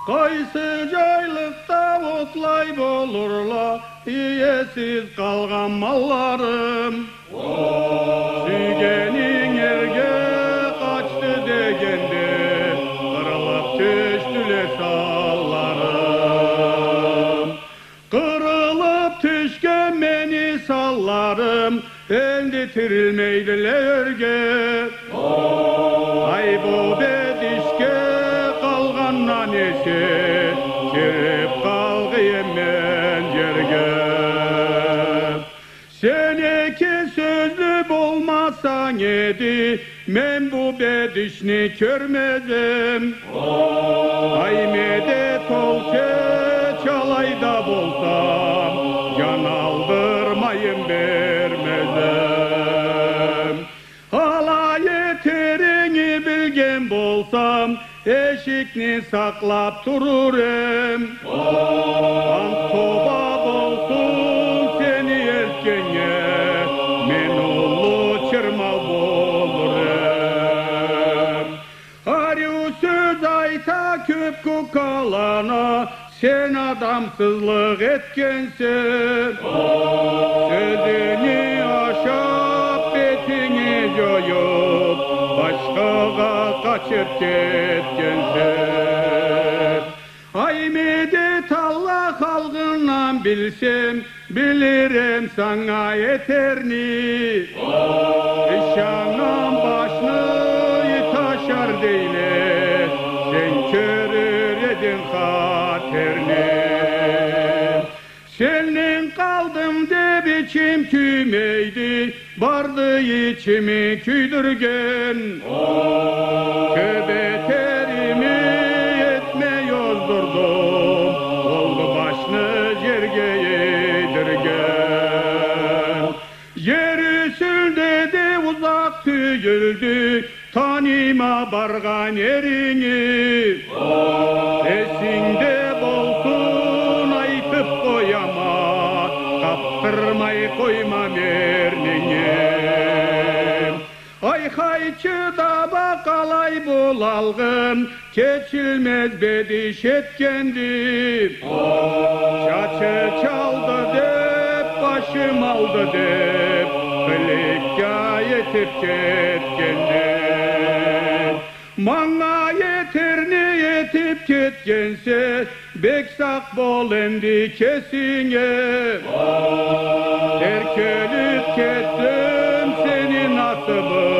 Kaysı caylıkta otlay bolurla, iyesiz kalgan mallarım. Sügenin erge kaçtı degende, kırılıp düştüle sallarım. Kırılıp düşken beni sallarım, elde tirilmeydilerge. Ay bu bedişke kalgan nanesi, tirip kalgıyım ben yerge. Seneki sözlü olmasan edi, men bu bedişni körmezim. Ay medet olsa çalayda bolsam, can aldırmayın vermezim. Hala yeterini bilgen bolsam, eşikni saklap dururum. Antoba bolsun seni erkenge, men ulu çırma bolurum. Arı söz ayta köp kukalana, sen adamsızlık etkensin. Sözünü aşıp betini yoyup, başkaga kaçıp ketkensin. Ay medet Allah halkından bilsem, bilirim sana yeterni. İşanın başını taşar deyle, sen körür edin haterini. Senin kaldım de biçim kümeydi, vardı içimi küydürgen. Köbeterimi etme yozdurdum, oldu başını yerge yedirgen. Yeryüzünde de uzak tüyüldü, tanıma bargan yerini. Esinde bolsun aytıp koyama, kaptırmay koymam ernini. Ay hayçı da bakalay bulalgın, keçilmez bediş etkendi. Çaçı çaldı dep, başım aldı dep, kılıkka yetip ketkendi. Mana yeterni yetip ketkense, beksak bol endi kesine. Terkölüp kettim senin nasibin,